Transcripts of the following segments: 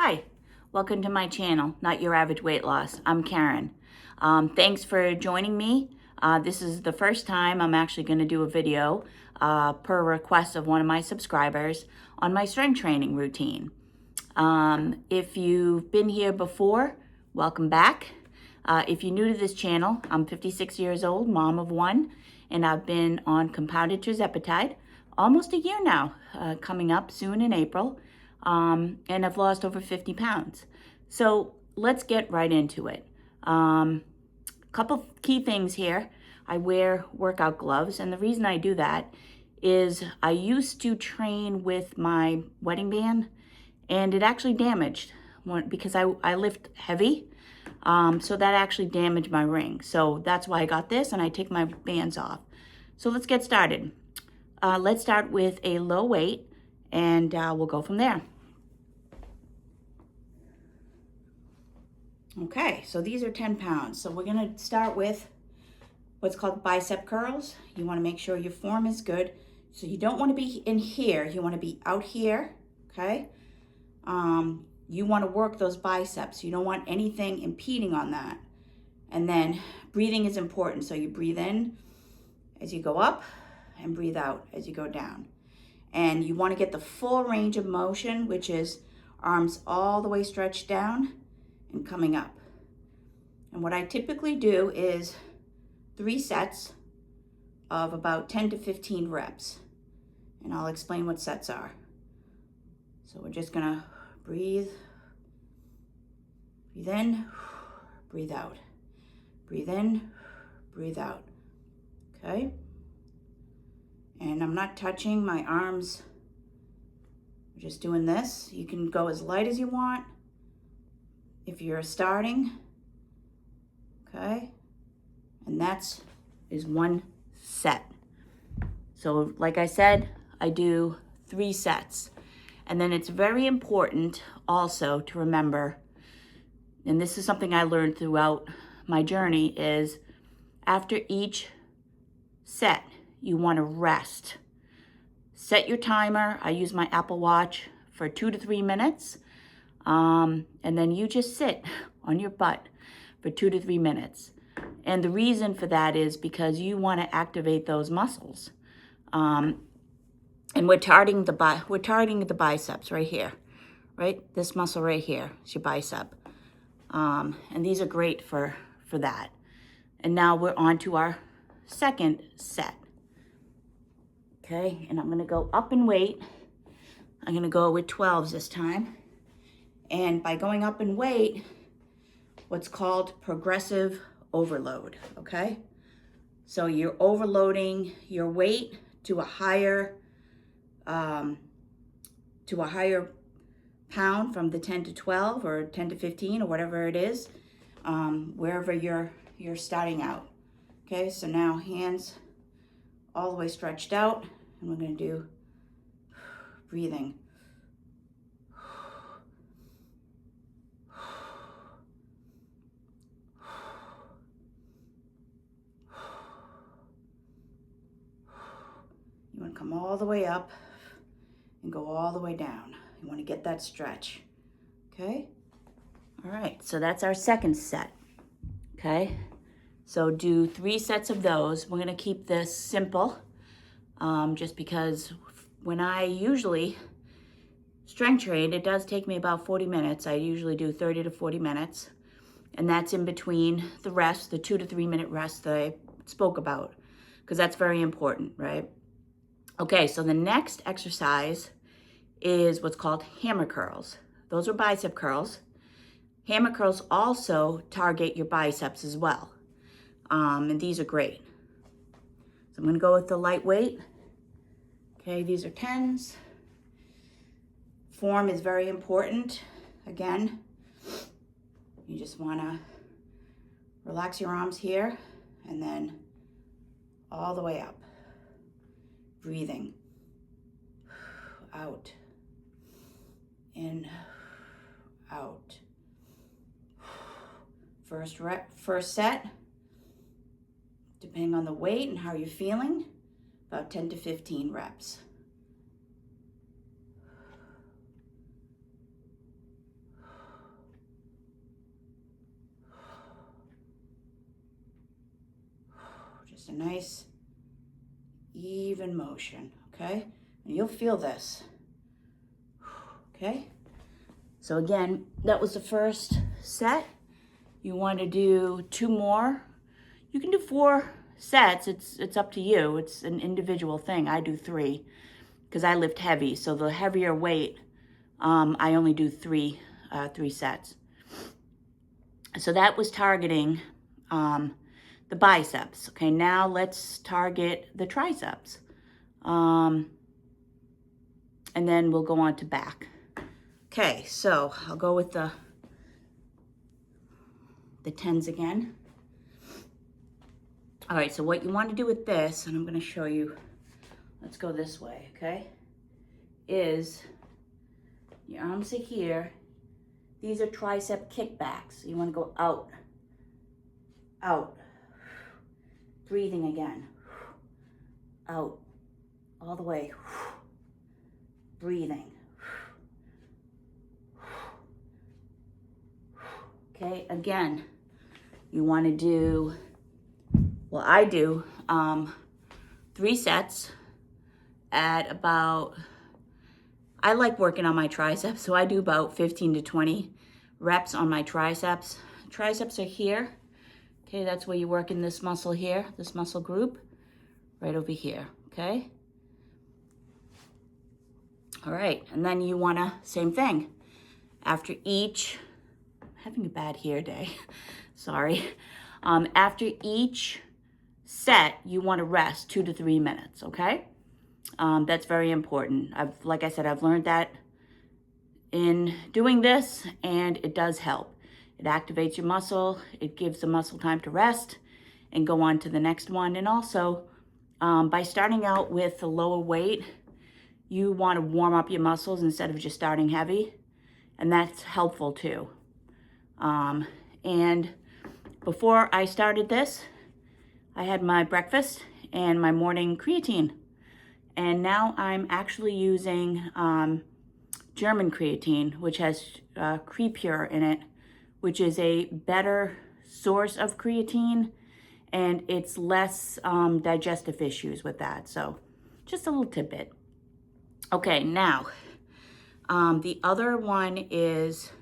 Hi, welcome to my channel, Not Your Average Weight Loss. I'm Karen. Thanks for joining me. This is the first time I'm actually going to do a video per request of one of my subscribers on my strength training routine. If you've been here before, welcome back. If you're new to this channel, I'm 56 years old, mom of one, and I've been on compounded tirzepatide almost a year now, coming up soon in April. And I've lost over 50 pounds. So let's get right into it. Couple key things here. I wear workout gloves, and the reason I do that is I used to train with my wedding band, and it actually damaged because I lift heavy. So that actually damaged my ring. So that's why I got this, and I take my bands off. So let's get started. Let's start with a low weight, and we'll go from there. Okay, so these are 10 pounds. So we're gonna start with what's called bicep curls. You wanna make sure your form is good. So you don't wanna be in here, you wanna be out here, okay? You wanna work those biceps. You don't want anything impeding on that. And then breathing is important. So you breathe in as you go up and breathe out as you go down. And you wanna get the full range of motion, which is arms all the way stretched down and coming up. And what I typically do is 3 sets of about 10 to 15 reps. And I'll explain what sets are. So we're just gonna breathe in, breathe out. Breathe in, breathe out, okay? And I'm not touching my arms. I'm just doing this. You can go as light as you want if you're starting, okay? And that's is 1 set. So like I said, I do 3 sets. And then it's very important also to remember, and this is something I learned throughout my journey, is after each set, you want to rest. Set your timer. I use my Apple Watch for 2 to 3 minutes. And then you just sit on your butt for 2 to 3 minutes. And the reason for that is because you want to activate those muscles. And we're targeting the biceps right here, right? This muscle right here is your bicep. And these are great for that. And now we're on to our second set. Okay, and I'm gonna go up in weight. I'm gonna go with 12s this time. And by going up in weight, what's called progressive overload, okay? So you're overloading your weight to a higher pound from the 10 to 12 or 10 to 15 or whatever it is, wherever you're starting out. Okay, so now hands all the way stretched out, and we're gonna do breathing. You wanna come all the way up and go all the way down. You wanna get that stretch, okay? All right, so that's our second set, okay? So do 3 sets of those. We're gonna keep this simple, just because when I usually strength train, it does take me about 40 minutes. I usually do 30 to 40 minutes. And that's in between the rest, the 2 to 3 minute rest that I spoke about, because that's very important, right? Okay, so the next exercise is what's called hammer curls. Those are bicep curls. Hammer curls also target your biceps as well. And these are great. So I'm gonna go with the lightweight. Okay, these are 10s. Form is very important. Again, you just wanna relax your arms here and then all the way up. Breathing. Out. In. Out. First set, depending on the weight and how you're feeling, about 10 to 15 reps. Just a nice, even motion, okay? And you'll feel this, okay? So again, that was the first set. You want to do 2 more. You can do 4 sets. It's up to you. It's an individual thing. I do 3 because I lift heavy. So the heavier weight, I only do 3 sets. So that was targeting the biceps. Okay, now let's target the triceps. And then we'll go on to back. Okay, so I'll go with the 10s again. All right, so what you want to do with this, and I'm going to show you, let's go this way, okay, is your arms are here. These are tricep kickbacks. You want to go out, out, breathing again, out, all the way, breathing. Okay, again, you want to do, well, I do 3 sets at about, I like working on my triceps, so I do about 15 to 20 reps on my triceps. Triceps are here. Okay, that's where you work in this muscle here, this muscle group, right over here, okay? All right, and then you wanna, same thing. After each, I'm having a bad hair day, sorry. After each set, you wanna rest 2 to 3 minutes, okay? That's very important. Like I said, I've learned that in doing this, and it does help. It activates your muscle, it gives the muscle time to rest and go on to the next one. And also, by starting out with a lower weight, you want to warm up your muscles instead of just starting heavy, and that's helpful too. And before I started this, I had my breakfast and my morning creatine. And now I'm actually using German creatine, which has Crepure in it, which is a better source of creatine, and it's less digestive issues with that. So just a little tidbit. Okay, now the other one is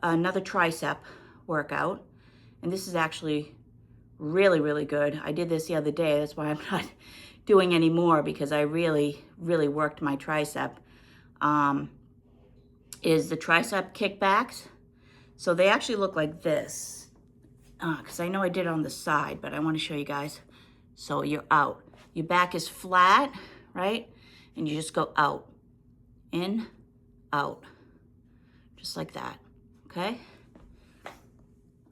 another tricep workout, and this is actually really, really good. I did this the other day. That's why I'm not doing any more, because I really, really worked my tricep. Is the tricep kickbacks. So they actually look like this, because I know I did it on the side, but I want to show you guys. So you're out. Your back is flat, right? And you just go out, in, out, just like that, okay?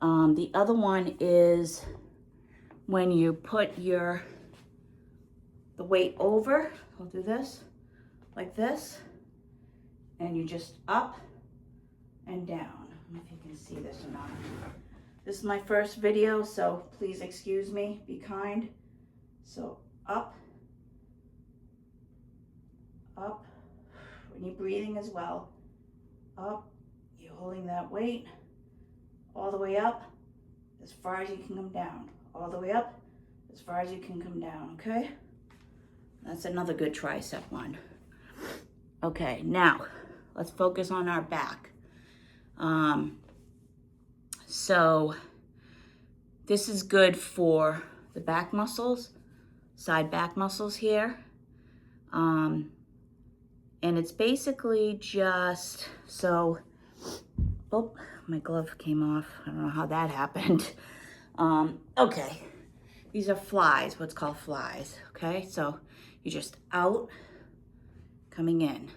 The other one is when you put the weight over, I'll do this, like this, and you just up and down. I don't know if you can see this or not. This is my first video, so please excuse me, be kind. So up, up, when you're breathing as well, up, you're holding that weight, all the way up, as far as you can come down, all the way up, as far as you can come down, okay? That's another good tricep one. Okay, now, let's focus on our back. So this is good for the back muscles, side back muscles here. And it's basically just, so, oh, my glove came off. I don't know how that happened. Okay, these are flies, what's called flies, okay? So you're just out, coming in.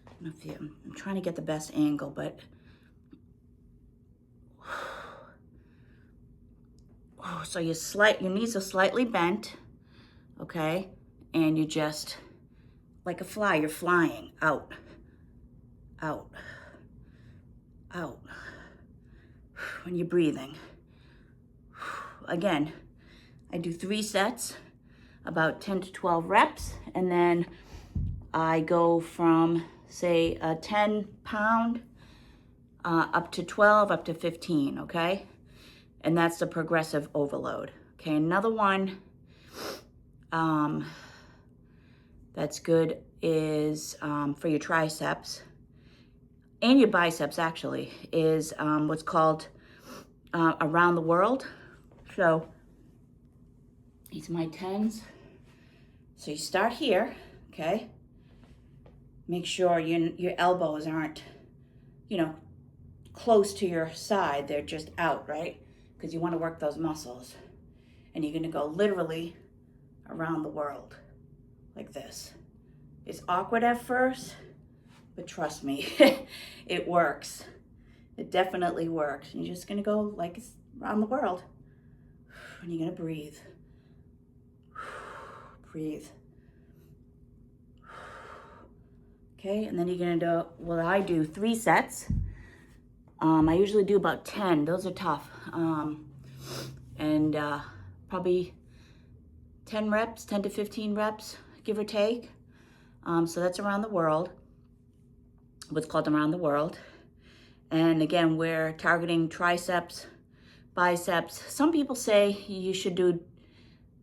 I don't know if I'm trying to get the best angle, but so your knees are slightly bent, okay? And you just, like a fly, you're flying out, out, out. When you're breathing. Again, I do 3 sets, about 10 to 12 reps, and then I go from, say, a 10 pound up to 12, up to 15, okay? And that's the progressive overload. Okay, another one that's good is for your triceps and your biceps, actually, is what's called around the world. So these are my 10s. So you start here, okay? Make sure your elbows aren't, close to your side. They're just out, right? Because you want to work those muscles. And you're going to go literally around the world like this. It's awkward at first, but trust me, it works. It definitely works. You're just going to go like it's around the world. And you're going to breathe. Breathe. Okay, and then you're going to do, well, I do 3 sets. I usually do about 10. Those are tough. And probably 10 reps, 10 to 15 reps, give or take. So that's around the world, what's called around the world. And again, we're targeting triceps, biceps. Some people say you should do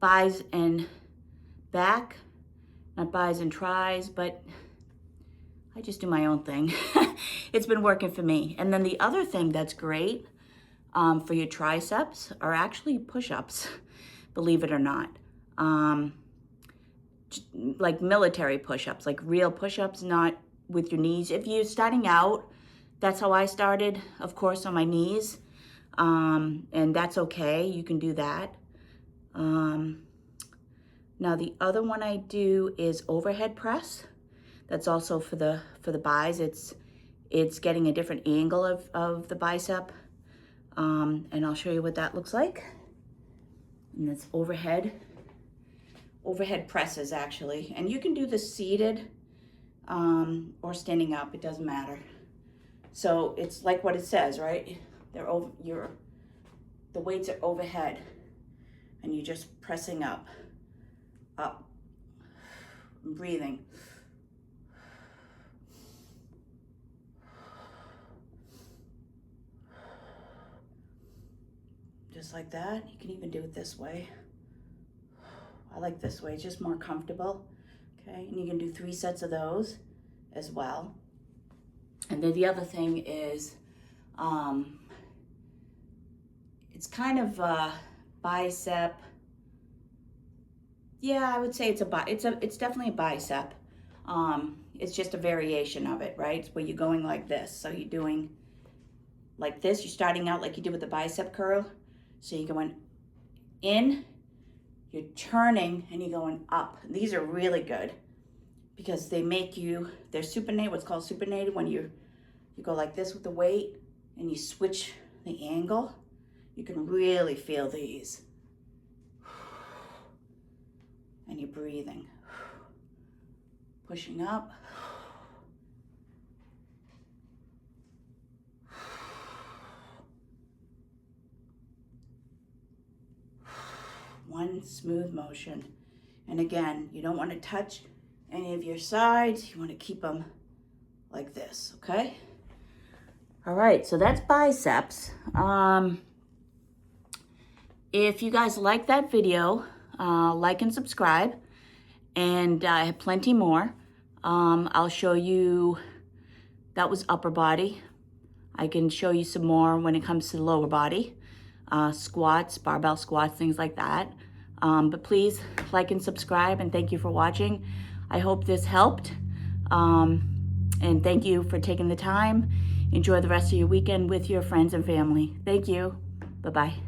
bis and back, not bis and tris, but I just do my own thing. It's been working for me. And then the other thing that's great for your triceps are actually push-ups, believe it or not. Like military push-ups, like real push-ups, not with your knees. If you're starting out, that's how I started, of course, on my knees. And that's okay, you can do that. Now the other one I do is overhead press. That's also for the bis. It's getting a different angle of the bicep. And I'll show you what that looks like. And that's overhead presses, actually. And you can do this seated or standing up, it doesn't matter. So it's like what it says, right? The weights are overhead and you're just pressing up, breathing. Just like that. You can even do it this way. I like this way, it's just more comfortable. Okay, and you can do 3 sets of those as well. And then the other thing is, it's kind of a bicep. Yeah, I would say it's definitely a bicep. It's just a variation of it, right? Where you're going like this. So you're doing like this. You're starting out like you did with the bicep curl. So you're going in, you're turning, and you're going up. These are really good because they're supinated, what's called supinated, when you go like this with the weight and you switch the angle. You can really feel these. And you're breathing. Pushing up. One smooth motion. And again, you don't want to touch any of your sides. You want to keep them like this, okay? All right, so that's biceps. If you guys like that video, like and subscribe. And I have plenty more. I'll show you, that was upper body. I can show you some more when it comes to the lower body. Squats, barbell squats, things like that. But please like and subscribe, and thank you for watching. I hope this helped. And thank you for taking the time. Enjoy the rest of your weekend with your friends and family. Thank you. Bye-bye.